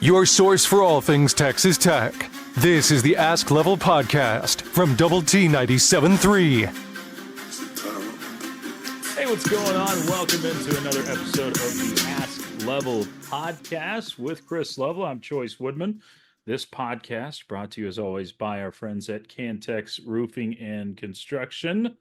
Your source for all things Texas Tech. This is the Ask Level podcast from Double T 97.3. Hey, what's going on? Welcome into another episode of the Ask Level podcast with Chris Level. I'm Chois Woodman. This podcast brought to you as always by our friends at Cantex Roofing and Construction.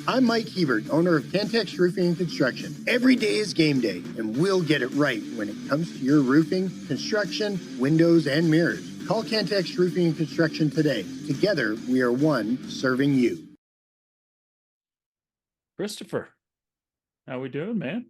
I'm Mike Hebert, owner of Cantex Roofing and Construction. Every day is game day, and we'll get it right when it comes to your roofing, construction, windows, and mirrors. Call Cantex Roofing and Construction today. Together, we are one serving you. Christopher, how we doing, man?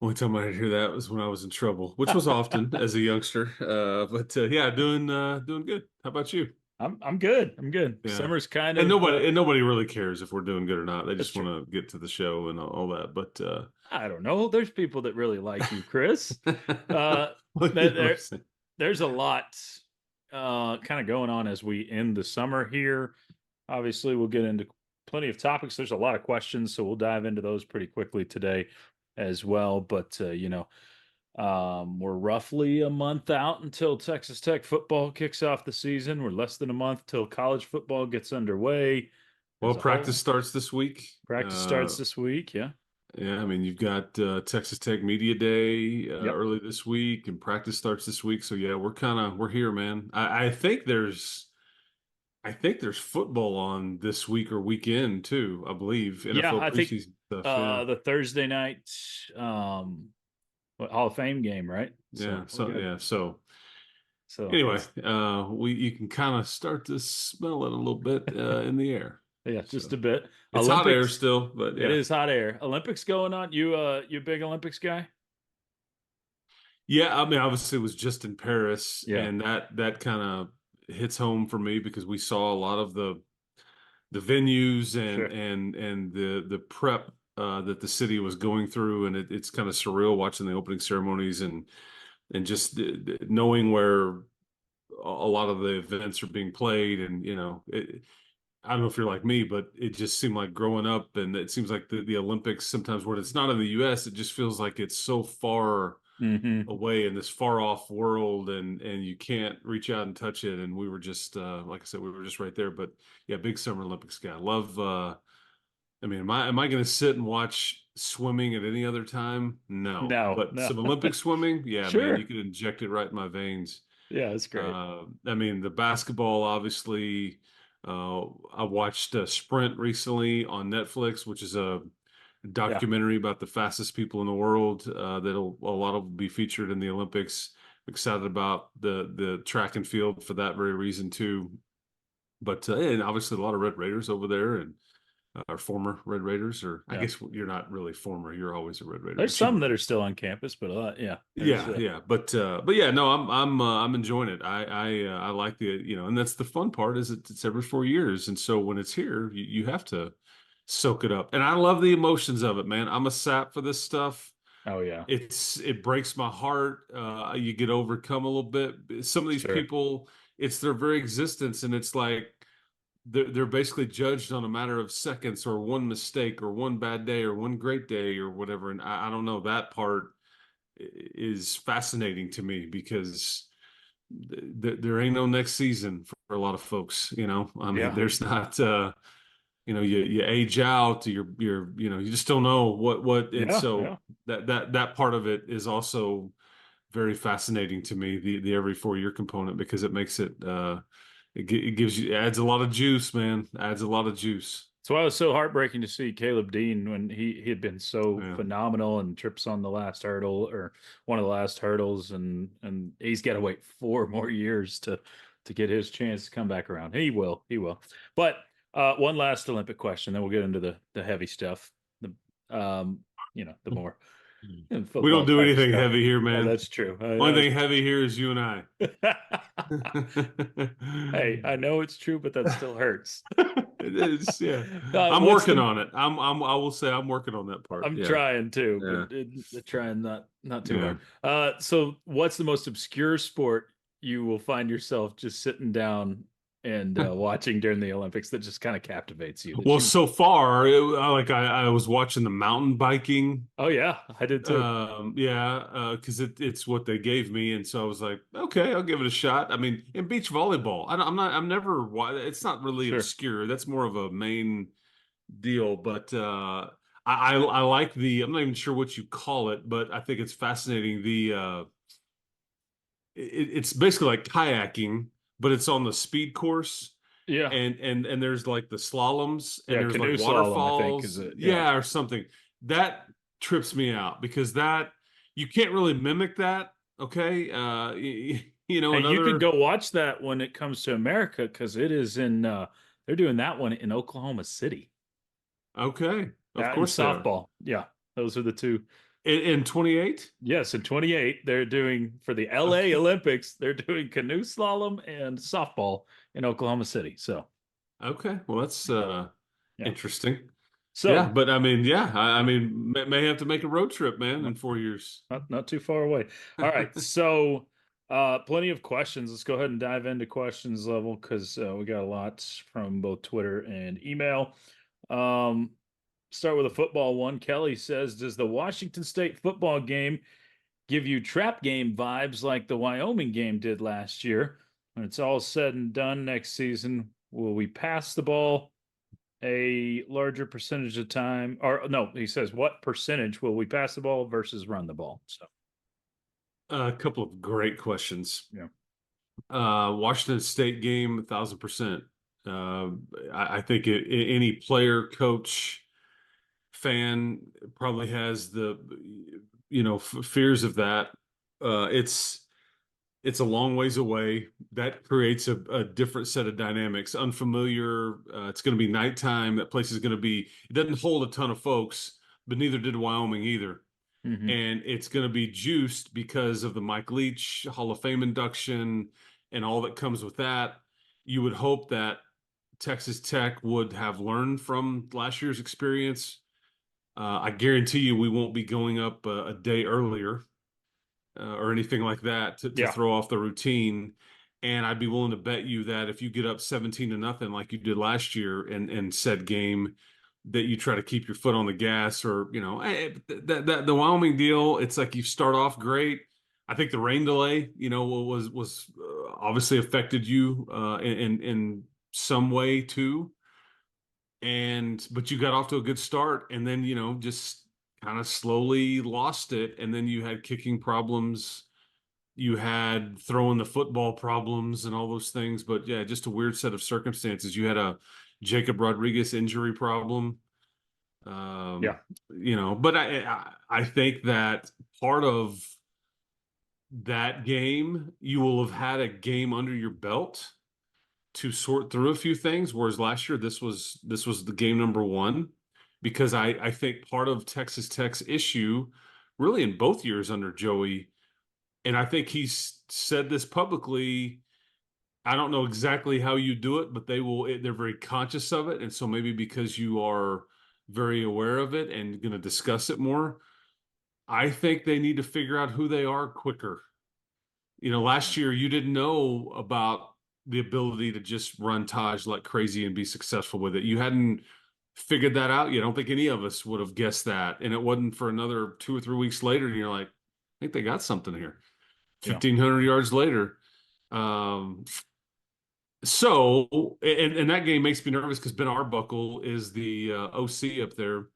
Only time I hear that was when I was in trouble, which was often as a youngster. Yeah, doing good. How about you? I'm good. Yeah. Summer's kind of nobody really cares if we're doing good or not. They just want to get to the show and all that. But I don't know. There's people that really like you, Chris. There's a lot kind of going on as we end the summer here. Obviously, we'll get into plenty of topics. There's a lot of questions, so we'll dive into those pretty quickly today as well. But we're roughly a month out until Texas Tech football kicks off the season. We're less than a month till college football gets underway. Well, practice starts this week. Yeah. Yeah, I mean, you've got Texas Tech Media Day early this week, and practice starts this week. So yeah, we're here, man. I think there's football on this week or weekend too, I believe. NFL I think stuff, the Thursday night Hall of Fame game, right? So anyway, you can kind of start to smell it a little bit in the air. Yeah, just a bit. It's hot air still, but yeah. It is hot air. Olympics going on. You a big Olympics guy? Yeah, I mean, obviously it was just in Paris, and that kind of hits home for me because we saw a lot of the venues and the prep that the city was going through, and it's kind of surreal watching the opening ceremonies and just knowing where a lot of the events are being played. And I don't know if you're like me, but it just seemed like growing up, and it seems like the Olympics sometimes when it's not in the U.S., it just feels like it's so far away in this far off world, and you can't reach out and touch it. And we were just like I said, we were just right there. But yeah, big Summer Olympics guy. Love. I mean, am I going to sit and watch swimming at any other time? No. But some Olympic swimming, yeah, sure. Man, you could inject it right in my veins. Yeah, that's great. I mean, the basketball, obviously. I watched Sprint recently on Netflix, which is a documentary about the fastest people in the world. A lot of will be featured in the Olympics. Excited about the track and field for that very reason too. But and obviously a lot of Red Raiders over there, and our former Red Raiders, or I guess you're not really former. You're always a Red Raider. There's some that are still on campus, but But yeah, no, I'm enjoying it. I like and that's the fun part is it's every 4 years, and so when it's here, you have to soak it up. And I love the emotions of it, man. I'm a sap for this stuff. Oh yeah, it breaks my heart. You get overcome a little bit. Some of these people, it's their very existence, and it's like they're basically judged on a matter of seconds, or one mistake, or one bad day, or one great day, or whatever. And I don't know, that part is fascinating to me because there ain't no next season for a lot of folks. I mean, there's not. You age out. You just don't know what. And that part of it is also very fascinating to me. The every 4 year component, because it makes it. It adds a lot of juice, man. Adds a lot of juice. That's why it was so heartbreaking to see Caleb Dean when he had been so phenomenal and trips on the last hurdle, or one of the last hurdles, and he's got to wait 4 more years to get his chance to come back around. He will. But one last Olympic question, then we'll get into the heavy stuff. The more. We don't do anything heavy here, man. Oh, that's true. Only thing heavy here is you and I. Hey, I know it's true, but that still hurts. It is, yeah. I'm working on it. I will say I'm working on that part. I'm trying too, but trying not too hard. So what's the most obscure sport you will find yourself just sitting down and watching during the Olympics that just kind of captivates you? Well, so far, I was watching the mountain biking. Oh yeah, I did too. Because it's what they gave me, and so I was like, okay, I'll give it a shot. I mean, in beach volleyball, I'm never. It's not really Sure. obscure. That's more of a main deal, but I like the. I'm not even sure what you call it, but I think it's fascinating. It's basically like kayaking, but it's on the speed course, Yeah. and there's like the slaloms, and Yeah, there's like canoe slalom, I think, is waterfalls, it? Yeah. yeah, or something. That trips me out because that you can't really mimic that. Okay, Hey, you could another. go watch that when it comes to America because it is in they're doing that one in Oklahoma City. Okay, of That and course they are. softball. Yeah, those are the two. In 28. Yes, in 28, they're doing for the LA Okay. Olympics, they're doing canoe slalom and softball in Oklahoma City. So, Okay, well that's yeah. interesting. Yeah, So, but I mean, yeah, I mean, may have to make a road trip, man, in 4 years. not too far away. All right. So, plenty of questions. Let's go ahead and dive into questions level because we got a lot from both Twitter and email. Um, Start with a football one. Kelly says, "Does the Washington State football game give you trap game vibes like the Wyoming game did last year? When it's all said and done next season, will we pass the ball a larger percentage of time? Or no, he says, what percentage will we pass the ball versus run the ball?" So, A couple of great questions. yeah. Washington State game, 1,000%. I think any player, coach, fan probably has the, fears of that. It's a long ways away. That creates a different set of dynamics. Unfamiliar. It's going to be nighttime. That place is going to be. It doesn't hold a ton of folks, but neither did Wyoming either. Mm-hmm. And it's going to be juiced because of the Mike Leach Hall of Fame induction and all that comes with that. You would hope that Texas Tech would have learned from last year's experience. I guarantee you we won't be going up a day earlier or anything like that to Yeah. throw off the routine. And I'd be willing to bet you that if you get up 17-0 like you did last year in said game, that you try to keep your foot on the gas, or that the Wyoming deal. It's like you start off great. I think the rain delay, was obviously affected you in some way too. But you got off to a good start, and then just kind of slowly lost it, and then you had kicking problems, you had throwing the football problems, and all those things. But yeah, just a weird set of circumstances. You had a Jacob Rodriguez injury problem. Yeah. But I think that part of that game, you will have had a game under your belt to sort through a few things, whereas last year this was the game number one, because I think part of Texas Tech's issue, really in both years under Joey, and I think he's said this publicly. I don't know exactly how you do it, but they're very conscious of it, and so maybe because you are very aware of it and going to discuss it more, I think they need to figure out who they are quicker. Last year you didn't know about the ability to just run Taj like crazy and be successful with it. You hadn't figured that out. You don't think any of us would have guessed that. And it wasn't for another 2 or 3 weeks later. And you're like, I think they got something here. Yeah. 1,500 yards later. And that game makes me nervous because Ben Arbuckle is the OC up there.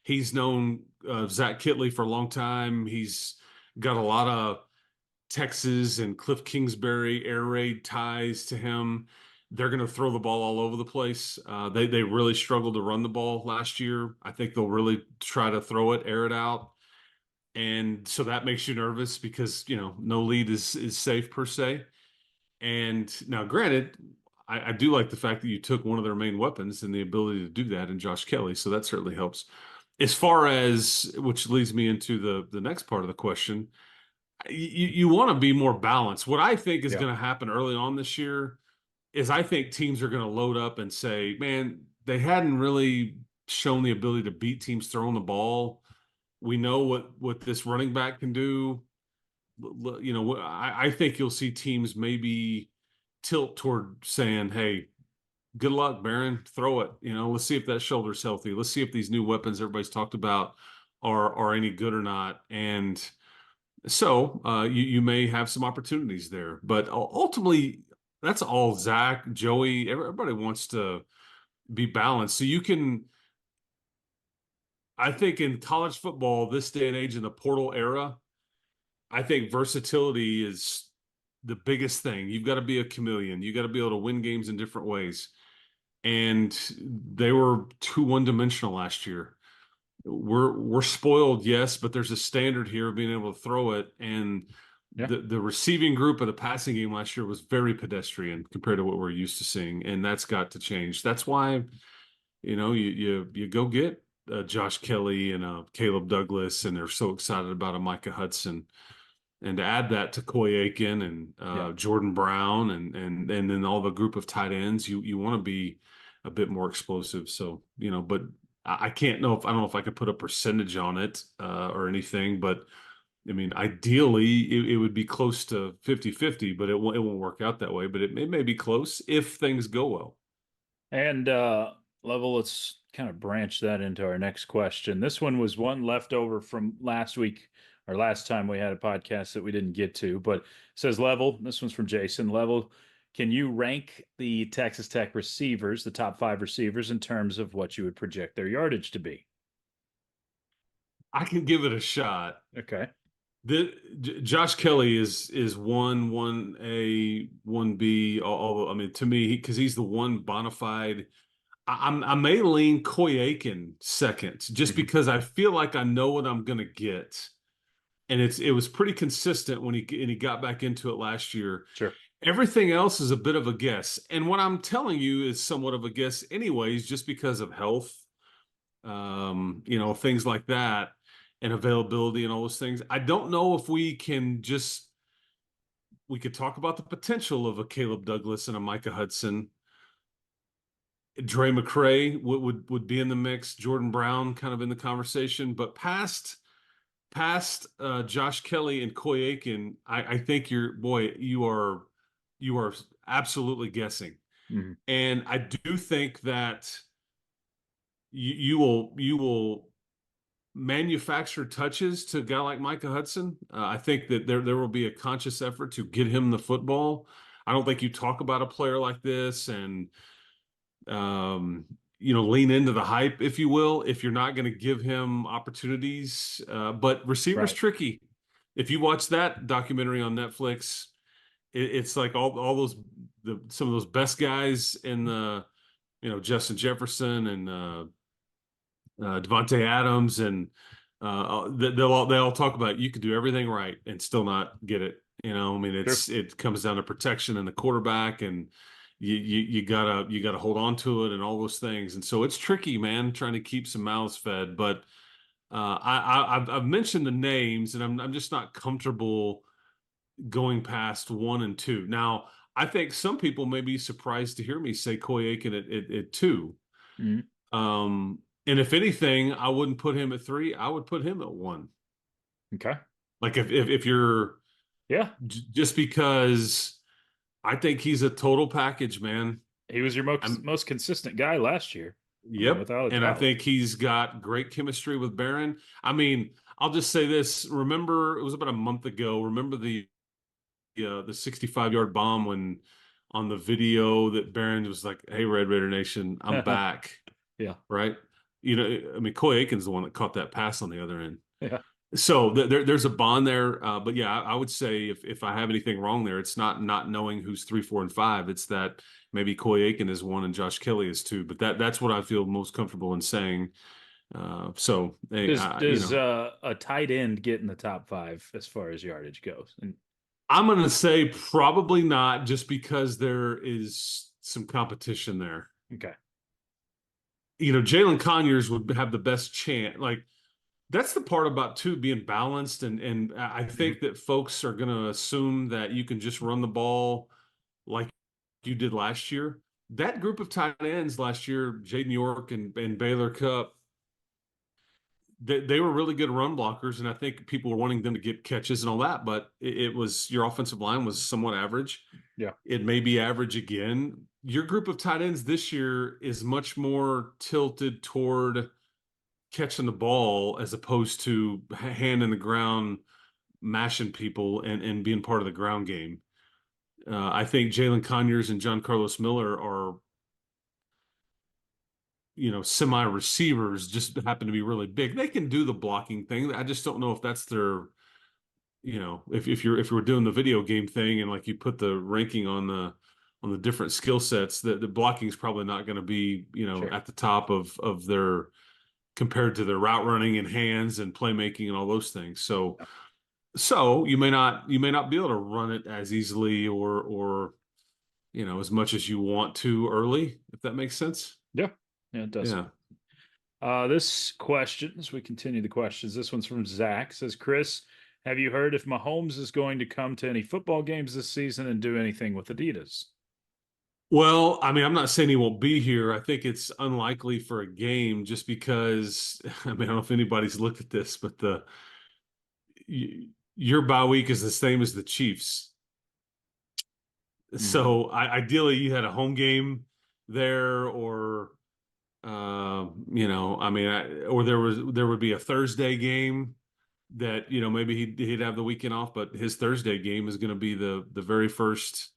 He's known Zach Kitley for a long time. He's got a lot of Texas and Cliff Kingsbury air raid ties to him. They're going to throw the ball all over the place. They really struggled to run the ball last year. I think they'll really try to throw it, air it out. And so that makes you nervous because, no lead is safe per se. And now, granted, I do like the fact that you took one of their main weapons and the ability to do that in Josh Kelly. So that certainly helps. As far as, which leads me into the next part of the question, you want to be more balanced. What I think is Yeah. going to happen early on this year is I think teams are going to load up and say, man, they hadn't really shown the ability to beat teams throwing the ball. We know what this running back can do. I think you'll see teams maybe tilt toward saying, hey, good luck, Baron. Throw it. Let's see if that shoulder's healthy. Let's see if these new weapons everybody's talked about are any good or not. And so you may have some opportunities there. But ultimately, that's all Zach, Joey, everybody wants to be balanced. So you can, I think in college football, this day and age in the portal era, I think versatility is the biggest thing. You've got to be a chameleon. You got to be able to win games in different ways. And they were too one-dimensional last year. We're spoiled, yes, but there's a standard here of being able to throw it. And the receiving group of the passing game last year was very pedestrian compared to what we're used to seeing, and that's got to change. That's why, you go get Josh Kelly and Caleb Douglas, and they're so excited about a Micah Hudson. And to add that to Coy Aiken and Jordan Brown and then all the group of tight ends, you want to be a bit more explosive. So, but I don't know if I could put a percentage on it or anything, but I mean, ideally it would be close to 50-50, but it won't work out that way, but it may be close if things go well. And Level, let's kind of branch that into our next question. This one was one left over from last week or last time we had a podcast that we didn't get to, but it says, Level, this one's from Jason. Level, can you rank the Texas Tech receivers, the top 5 receivers, in terms of what you would project their yardage to be? I can give it a shot. Okay. Josh Kelly is 1A, 1B. Although, I mean, to me, because he's the one bona fide. I may lean Coy Aiken second, just because I feel like I know what I'm going to get. And it was pretty consistent when he got back into it last year. Sure. Everything else is a bit of a guess. And what I'm telling you is somewhat of a guess anyways, just because of health, things like that and availability and all those things. I don't know if we could talk about the potential of a Caleb Douglas and a Micah Hudson. Dre McCray would be in the mix. Jordan Brown kind of in the conversation, but past Josh Kelly and Coy Aiken, I think you are absolutely guessing. Mm-hmm. And I do think that you will manufacture touches to a guy like Micah Hudson. I think that there will be a conscious effort to get him the football. I don't think you talk about a player like this and lean into the hype, if you will, if you're not going to give him opportunities. But receiver's tricky. If you watch that documentary on Netflix, it's like all those some of those best guys in the Justin Jefferson and Devontae Adams and they all talk about you could do everything right and still not get it. I mean, it comes down to protection and the quarterback, and you gotta hold on to it and all those things. And so it's tricky, man, trying to keep some mouths fed. But I've mentioned the names, and I'm just not comfortable going past 1 and 2. Now, I think some people may be surprised to hear me say Coy Aiken at 2. Mm-hmm. And if anything, I wouldn't put him at 3. I would put him at 1. Okay. Like if you're, just because I think he's a total package, man. He was your most consistent guy last year. Yep. Without a doubt. And I think he's got great chemistry with Barron. I mean, I'll just say this. Remember, it was about a month ago. Remember the 65-yard bomb when on the video that Barron was like, "Hey, Red Raider Nation, I'm back." Yeah. Right. I mean, Coy Aiken's the one that caught that pass on the other end. Yeah. So there's a bond there. But yeah, I would say if I have anything wrong there, it's not knowing who's 3, 4, and 5. It's that maybe Coy Aiken is 1 and Josh Kelly is 2. But that's what I feel most comfortable in saying. So does a tight end get in the top 5 as far as yardage goes? And I'm going to say probably not, just because there is some competition there. Okay. Jalen Conyers would have the best chance. Like, that's the part about being balanced. And I think that folks are going to assume that you can just run the ball like you did last year. That group of tight ends last year, Jaden York and Baylor Cupp, they were really good run blockers, and I think people were wanting them to get catches and all that, but it was your offensive line was somewhat average. Yeah. It may be average again. Your group of tight ends this year is much more tilted toward catching the ball as opposed to hand in the ground, mashing people and being part of the ground game. I think Jalen Conyers and John Carlos Miller are, semi receivers, just happen to be really big. They can do the blocking thing. I just don't know if that's their, if you're doing the video game thing and like you put the ranking on the different skill sets, the blocking is probably not going to be, Sure. at the top of their, compared to their route running and hands and playmaking and all those things. So you may not be able to run it as easily or as much as you want to early, if that makes sense. Yeah, it does. Yeah. This question, as we continue the questions, this one's from Zach. Says, Chris, have you heard if Mahomes is going to come to any football games this season and do anything with Adidas? Well, I mean, I'm not saying he won't be here. I think it's unlikely for a game just because, I mean, I don't know if anybody's looked at this, but your bye week is the same as the Chiefs. So ideally you had a home game there or, I mean, or there would be a Thursday game that, maybe he'd have the weekend off, but his Thursday game is going to be the very first,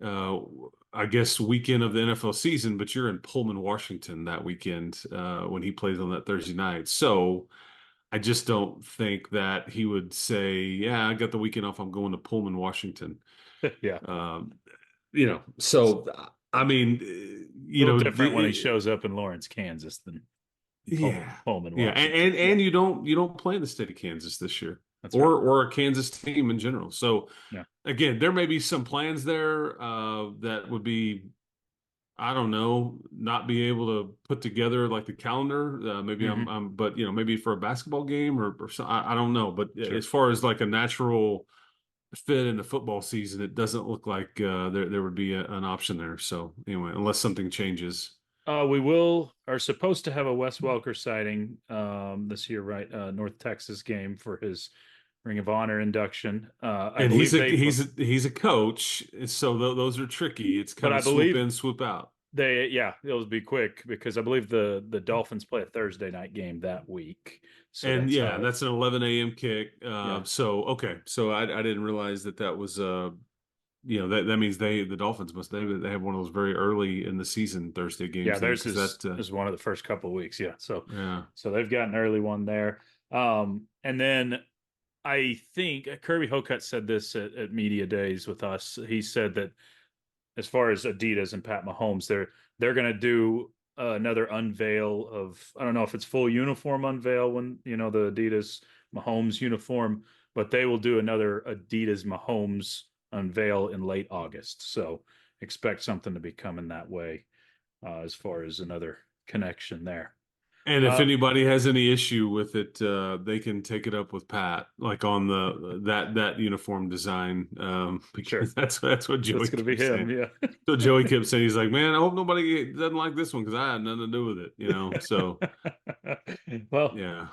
I guess, weekend of the NFL season, but you're in Pullman, Washington that weekend when he plays on that Thursday night. So I just don't think that he would say, yeah, I got the weekend off, I'm going to Pullman, Washington. Yeah. So, I mean, a little different when he shows up in Lawrence, Kansas than Pullman, Washington. And you don't play in the state of Kansas this year. That's or a Kansas team in general. So again, there may be some plans there that would be, I don't know, not be able to put together like the calendar. Maybe but maybe for a basketball game or something. I don't know. But as far as like a natural fit in the football season, it doesn't look like there would be an option there. So anyway, unless something changes. We are supposed to have a Wes Welker sighting this year, right? North Texas game for his Ring of Honor induction. And he's a coach, so those are tricky. It's kind of swoop in, swoop out. It'll be quick because I believe the Dolphins play a Thursday night game that week. So that's an 11 a.m. kick. So okay, so I didn't realize that was that means the Dolphins they have one of those very early in the season Thursday games. Yeah, theirs is one of the first couple of weeks. Yeah, so they've got an early one there. And then I think Kirby Hocutt said this at Media Days with us. He said that as far as Adidas and Pat Mahomes, they're going to do another unveil of, I don't know if it's full uniform unveil when, the Adidas Mahomes uniform, but they will do another Adidas Mahomes unveil in late August. So expect something to be coming that way as far as another connection there. And if anybody has any issue with it, they can take it up with Pat, like on that uniform design. Because that's what Joey kept saying. Yeah. So Joey kept saying, he's like, man, I hope nobody doesn't like this one because I had nothing to do with it, So, well, yeah,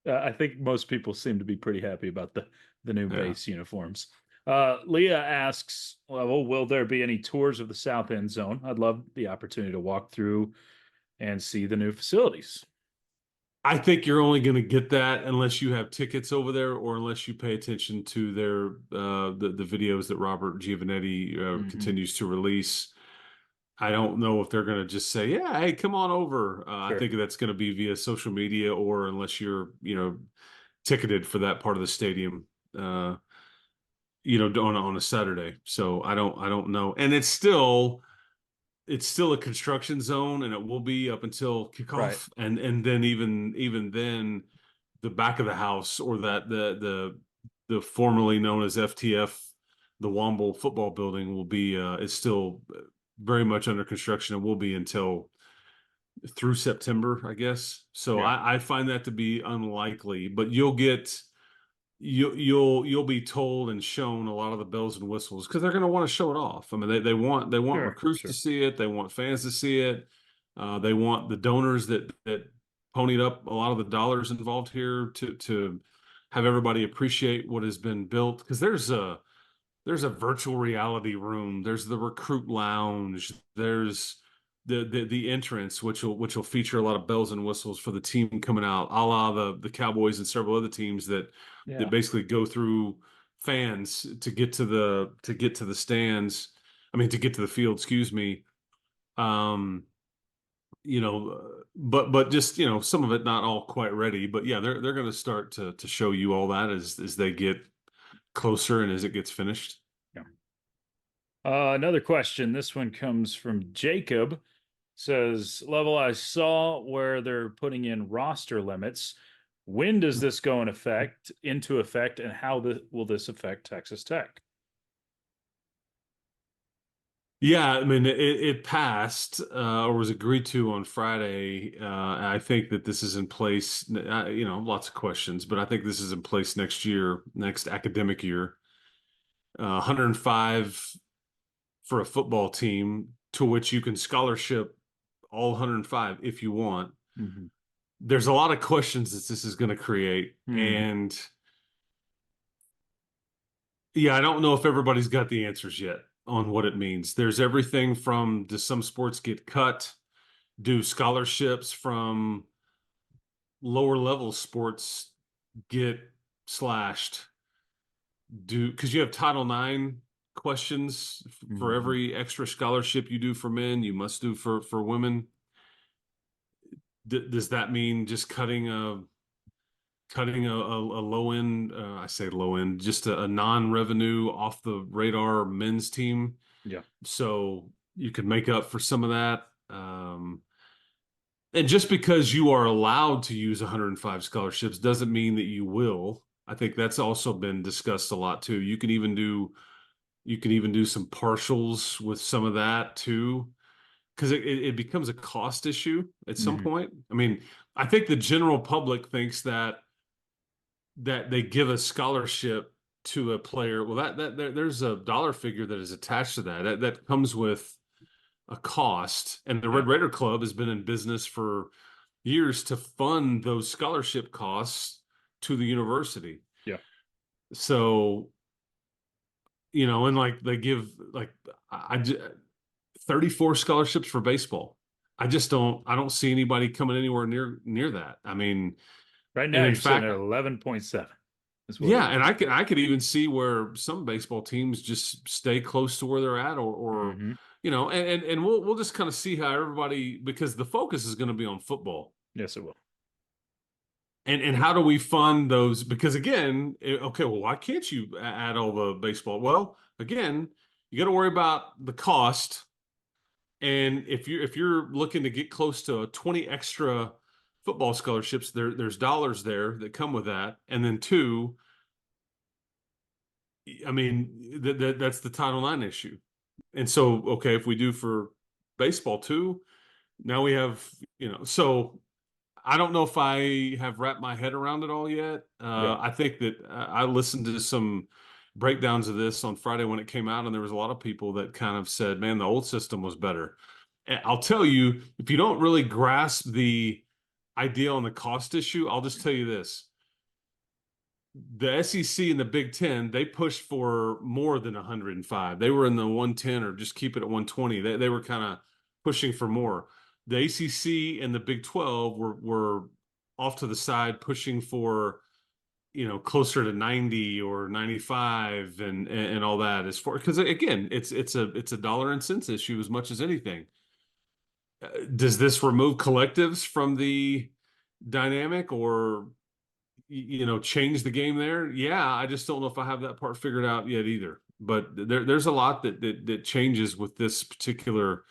I think most people seem to be pretty happy about the new base uniforms. Leah asks, well, will there be any tours of the South End Zone? I'd love the opportunity to walk through and see the new facilities. I think you're only going to get that unless you have tickets over there or unless you pay attention to their the videos that Robert Giovanetti continues to release. I don't know if they're going to just say, yeah, hey, come on over. Sure. I think that's going to be via social media or unless you're, ticketed for that part of the stadium, on a Saturday. So I don't know. And it's still a construction zone and it will be up until kickoff. Right. And then even then the back of the house or that the formerly known as FTF, the Womble football building will be is still very much under construction and will be until through September, I guess. So I find that to be unlikely, but you'll be told and shown a lot of the bells and whistles because they're going to want to show it off. I mean, they want recruits to see it. They want fans to see it. They want the donors that ponied up a lot of the dollars involved here to have everybody appreciate what has been built, because there's a virtual reality room, there's the recruit lounge, there's the entrance, which will feature a lot of bells and whistles for the team coming out, a la the Cowboys and several other teams that basically go through fans to get to the stands. I mean, to get to the field, excuse me. But just, some of it not all quite ready, but yeah, they're going to start to show you all that as they get closer and as it gets finished. Yeah. Another question. This one comes from Jacob. Says, Level, I saw where they're putting in roster limits. When does this go into effect, and how will this affect Texas Tech? Yeah, I mean, it passed or was agreed to on Friday. I think that this is in place, lots of questions, but I think this is in place next academic year. 105 for a football team, to which you can scholarship all 105 if you want. Mm-hmm. There's a lot of questions that this is going to create. Mm-hmm. And yeah, I don't know if everybody's got the answers yet on what it means. There's everything from, do some sports get cut? Do scholarships from lower level sports get slashed? Because you have Title IX questions for every extra scholarship you do for men, you must do for women. Does that mean just cutting a low end, I say low end, just a non-revenue off the radar men's team? Yeah. So you could make up for some of that. And just because you are allowed to use 105 scholarships doesn't mean that you will. I think that's also been discussed a lot too. You can even do some partials with some of that too, because it becomes a cost issue at some point. I mean, I think the general public thinks that they give a scholarship to a player. Well, that there's a dollar figure that is attached to that comes with a cost. And the Red Raider Club has been in business for years to fund those scholarship costs to the university. Yeah. So, and like they give 34 scholarships for baseball. I don't see anybody coming anywhere near that. I mean, right now you're sitting at 11.7. Yeah, and I could even see where some baseball teams just stay close to where they're at, or and we'll just kind of see how everybody, because the focus is going to be on football. Yes, it will. And how do we fund those? Because again, okay, well, why can't you add all the baseball? Well, again, you got to worry about the cost. And if you're looking to get close to 20 extra football scholarships, there's dollars there that come with that. And then two, I mean, that's the Title IX issue. And so, okay, if we do for baseball too, now we have, so I don't know if I have wrapped my head around it all yet. I think that I listened to some breakdowns of this on Friday when it came out, and there was a lot of people that kind of said, man, the old system was better. And I'll tell you, if you don't really grasp the idea on the cost issue, I'll just tell you this. The SEC and the Big Ten, they pushed for more than 105. They were in the 110 or just keep it at 120. They were kind of pushing for more. The ACC and the Big 12 were off to the side pushing for, closer to 90 or 95 and all that, as far, because again, it's a dollar and cents issue as much as anything. Does this remove collectives from the dynamic or change the game there? Yeah, I just don't know if I have that part figured out yet either. But there's a lot that changes with this particular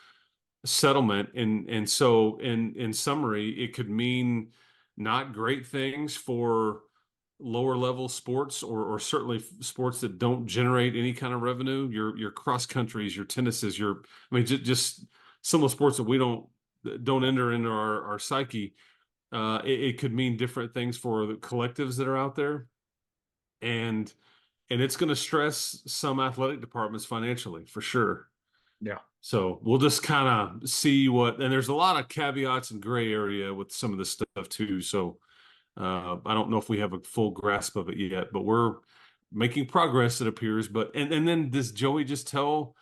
settlement, and so in summary, it could mean not great things for lower level sports, or certainly sports that don't generate any kind of revenue. Your cross countries, your tennises, just some of the sports that we don't enter into our psyche. It could mean different things for the collectives that are out there, and it's going to stress some athletic departments financially for sure. Yeah. So we'll just kind of see and there's a lot of caveats and gray area with some of this stuff too. So I don't know if we have a full grasp of it yet, but we're making progress, it appears. But and then does Joey just tell,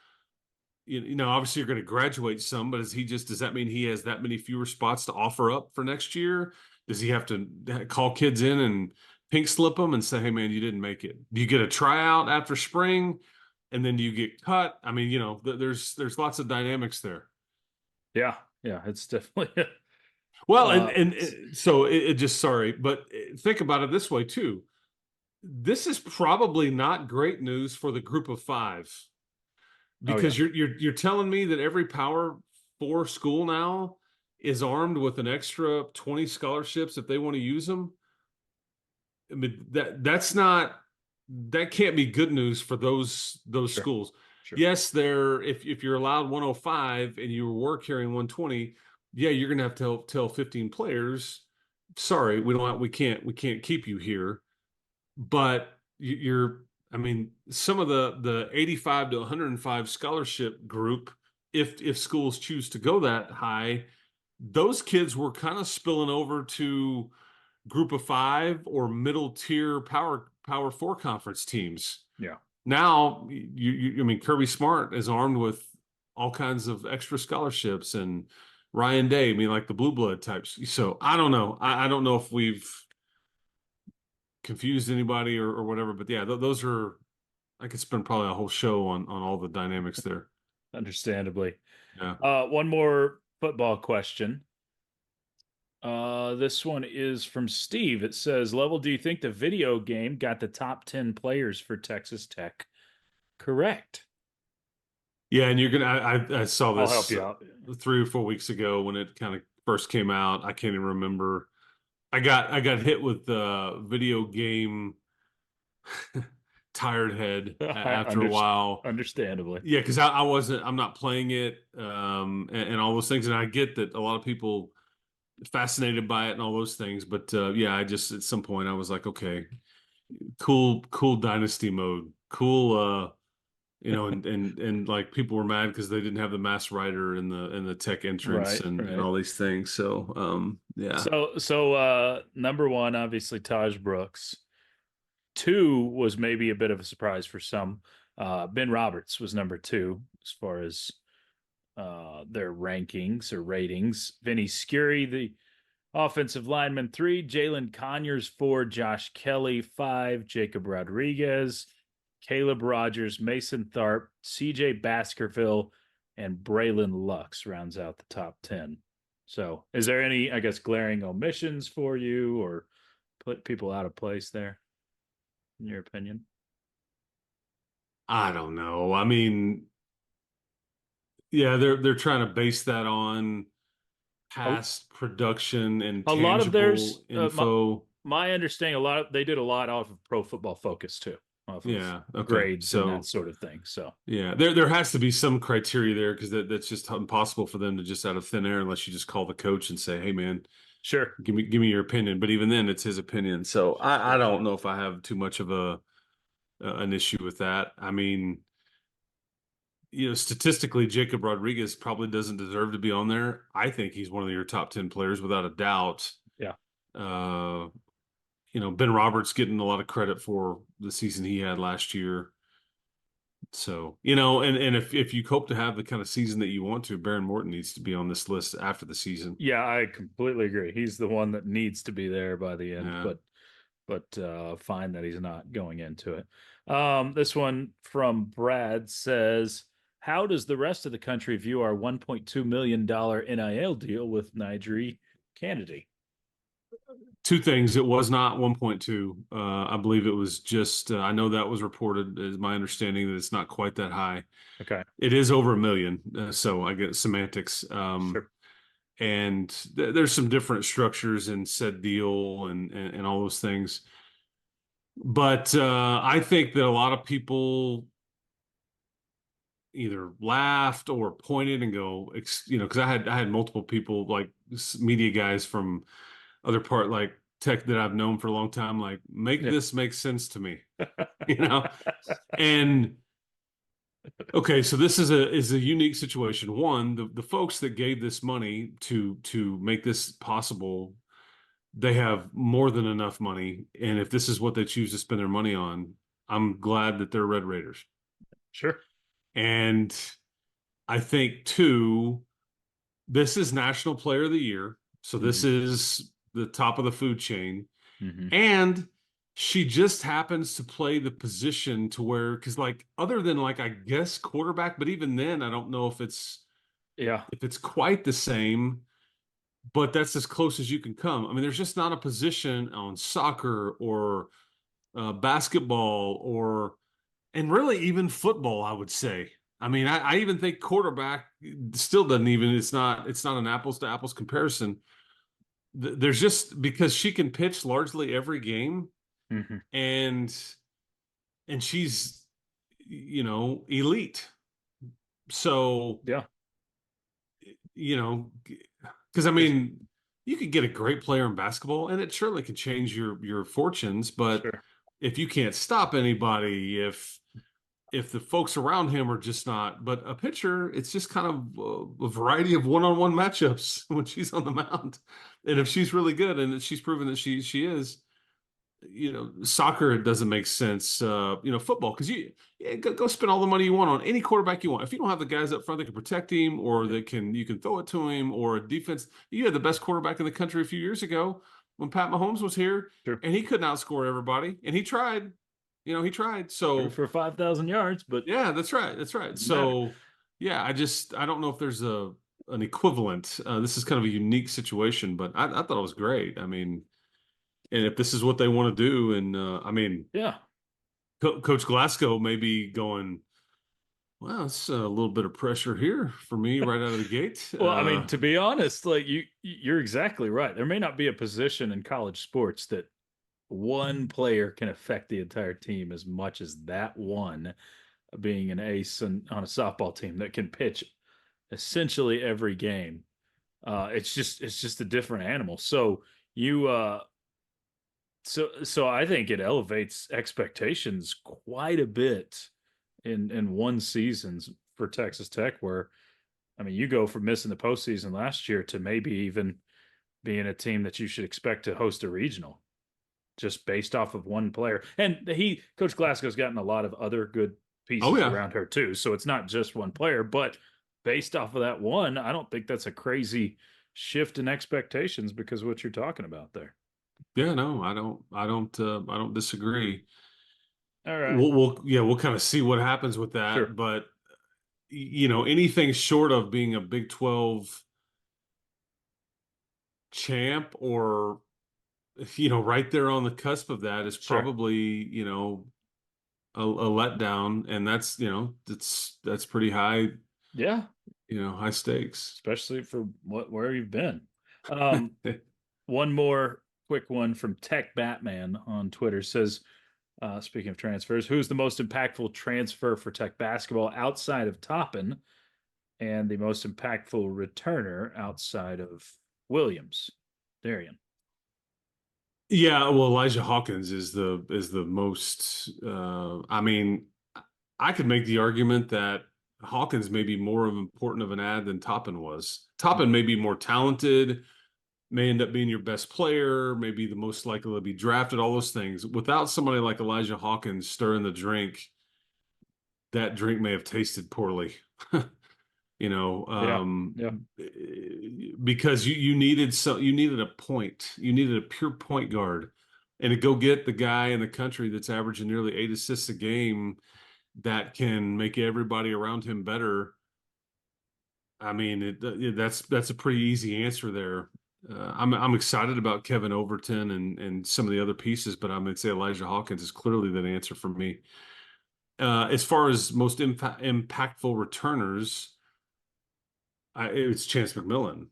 obviously you're going to graduate some, but does that mean he has that many fewer spots to offer up for next year? Does he have to call kids in and pink slip them and say, hey man, you didn't make it? Do you get a tryout after spring? And then do you get cut? I mean, there's lots of dynamics there. Yeah. Yeah. It's definitely, well, and so it just, sorry, but think about it this way too. This is probably not great news for the group of five, because you're telling me that every Power 4 school now is armed with an extra 20 scholarships if they want to use them. I mean, that can't be good news for those Sure. schools. Sure. Yes, if you're allowed 105 and you were carrying 120, yeah, you're gonna have to tell 15 players, sorry, we can't keep you here. But I mean, some of the 85 to 105 scholarship group, if schools choose to go that high, those kids were kind of spilling over to group of five or middle tier power 4 conference teams. Yeah. Now I mean, Kirby Smart is armed with all kinds of extra scholarships, and Ryan Day, I mean, like the blue blood types. So I don't know. I don't know if we've confused anybody or whatever, but yeah, those are, I could spend probably a whole show on all the dynamics there. Understandably. Yeah. One more football question. This one is from Steve. It says, Level, do you think the video game got the top 10 players for Texas Tech correct? Yeah, and I saw this, I'll help you out. 3 or 4 weeks ago when it kind of first came out. I can't even remember. I got hit with the video game tired head after a while. Understandably. Yeah, because I'm not playing it, and all those things. And I get that a lot of people fascinated by it and all those things. But yeah, I just, at some point I was like, okay, cool dynasty mode. Cool, and like people were mad because they didn't have the mass rider and the tech entrance and all these things. So yeah. So number one, obviously Taj Brooks. 2 was maybe a bit of a surprise for some. Ben Roberts was number 2 as far as their rankings or ratings. Vinny Scurry, the offensive lineman, 3. Jalen Conyers, 4. Josh Kelly, 5. Jacob Rodriguez, Caleb Rogers, Mason Tharp, CJ Baskerville, and Braylon Lux rounds out the top 10. So is there any, I guess, glaring omissions for you or put people out of place there, in your opinion? I don't know. I mean, yeah, they're trying to base that on past production and a lot of theirs info. My understanding, they did a lot off of Pro Football Focus too. Yeah, okay. Grades and that sort of thing. So yeah, there has to be some criteria there, because that's just impossible for them to just out of thin air, unless you just call the coach and say, "Hey, man, sure, give me your opinion." But even then, it's his opinion. So I don't know if I have too much of an issue with that. I mean, statistically, Jacob Rodriguez probably doesn't deserve to be on there. I think he's one of your top 10 players without a doubt. Yeah. Ben Roberts getting a lot of credit for the season he had last year. So, and if you hope to have the kind of season that you want to, Baron Morton needs to be on this list after the season. Yeah, I completely agree. He's the one that needs to be there by the end, Yeah. but fine that he's not going into it. This one from Brad says, how does the rest of the country view our $1.2 million NIL deal with Nijaree Canady? 2 things. It was not 1.2. I believe it was just, I know that was reported, as my understanding, that it's not quite that high. Okay. It is over $1 million. So I get semantics. Sure. And there's some different structures in said deal and all those things. But I think that a lot of people either laughed or pointed and go, because I had multiple people, like media guys from other part, like tech, that I've known for a long time, like, this make sense to me, and Okay, so this is a unique situation. One, the folks that gave this money to make this possible, they have more than enough money, and if this is what they choose to spend their money on, I'm glad that they're Red Raiders. Sure. And I think too, this is National Player of the Year, so this is the top of the food chain. Mm-hmm. And she just happens to play the position to where, because like other than like I guess quarterback, but even then I don't know if it's quite the same, but that's as close as you can come. I mean, there's just not a position on soccer or basketball and really even football, I would say. I mean, I even think quarterback still doesn't even, it's not an apples to apples comparison. There's just, because she can pitch largely every game, Mm-hmm. and she's elite. So Yeah. Because I mean, you could get a great player in basketball and it surely can change your fortunes, but Sure. if you can't stop anybody, if the folks around him are just not, but a pitcher, it's just kind of a variety of one-on-one matchups when she's on the mound. And if she's really good, and she's proven that she is, soccer, it doesn't make sense. Football, because go spend all the money you want on any quarterback you want. If you don't have the guys up front that can protect him, or you can throw it to him, or a defense, you had the best quarterback in the country a few years ago when Pat Mahomes was here, Sure. and he couldn't outscore everybody, and he tried. He tried. So for 5,000 yards, but yeah, that's right. That's right. So yeah, I don't know if there's an equivalent. This is kind of a unique situation, but I thought it was great. I mean, and if this is what they want to do, and I mean, yeah, Coach Glasgow may be going, well, it's a little bit of pressure here for me right out of the gate. Well, I mean, to be honest, like you're exactly right. There may not be a position in college sports that one player can affect the entire team as much as that one being an ace on a softball team that can pitch essentially every game. It's just a different animal. So you so I think it elevates expectations quite a bit in one seasons for Texas Tech, where I mean you go from missing the postseason last year to maybe even being a team that you should expect to host a regional just based off of one player. And Coach Glasgow's gotten a lot of other good pieces around her too. So it's not just one player, but based off of that one, I don't think that's a crazy shift in expectations because of what you're talking about there. Yeah, no, I don't disagree. All right. We'll kind of see what happens with that. Sure. But anything short of being a Big 12 champ, or right there on the cusp of that, is probably a letdown, and that's pretty high. Yeah. High stakes, especially for where you've been. One more quick one from Tech Batman on Twitter says, speaking of transfers, who's the most impactful transfer for Tech basketball outside of Toppin, and the most impactful returner outside of Williams? Darian. Yeah, well, Elijah Hawkins is the most. I mean, I could make the argument that Hawkins may be more important of an ad than Toppin was. Toppin may be more talented, may end up being your best player, may be the most likely to be drafted, all those things. Without somebody like Elijah Hawkins stirring the drink, that drink may have tasted poorly. Because you needed a point. You needed a pure point guard. And to go get the guy in the country that's averaging nearly 8 assists a game that can make everybody around him better. I mean, that's a pretty easy answer there. I'm excited about Kevin Overton and some of the other pieces, but I'm going to say Elijah Hawkins is clearly that answer for me. As far as most impactful returners, it's Chance McMillan,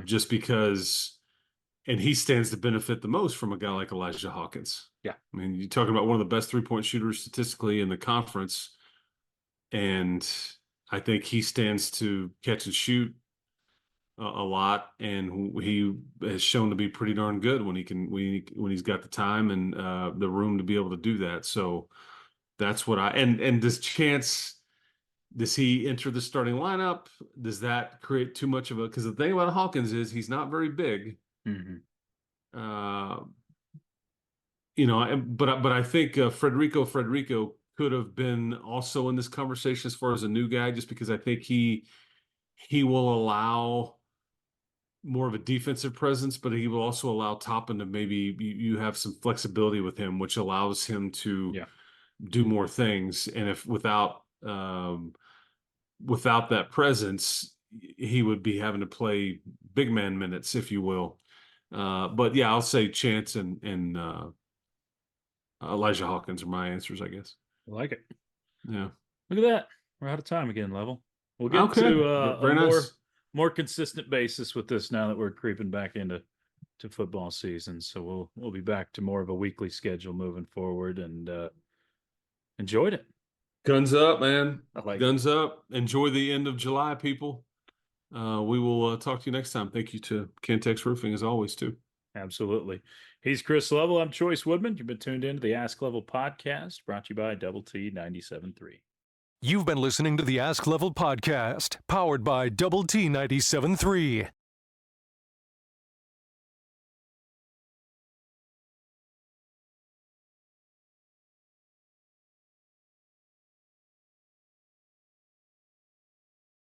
just because, and he stands to benefit the most from a guy like Elijah Hawkins. Yeah. I mean, you're talking about one of the best three-point shooters statistically in the conference, and I think he stands to catch and shoot a lot, and he has shown to be pretty darn good when he's got the time and the room to be able to do that. So that's what and does Chance Does he enter the starting lineup? Does that create too much of a? Because the thing about Hawkins is he's not very big. Mm-hmm. But I think Frederico could have been also in this conversation as far as a new guy, just because I think he will allow more of a defensive presence, but he will also allow Toppin to maybe you have some flexibility with him, which allows him to do more things. And if without that presence, he would be having to play big man minutes, if you will. But yeah, I'll say Chance and Elijah Hawkins are my answers, I guess. I like it. Yeah. Look at that. We're out of time again, Level. We'll get Okay. to Very nice. more consistent basis with this now that we're creeping back into football season. So we'll be back to more of a weekly schedule moving forward, and enjoyed it. Guns up, man. I Guns up. Enjoy the end of July, people. We will talk to you next time. Thank you to Cantex Roofing as always, too. Absolutely. He's Chris Level. I'm Chois Woodman. You've been tuned in to the Ask Level podcast, brought to you by Double T 97.3. You've been listening to the Ask Level podcast, powered by Double T 97.3.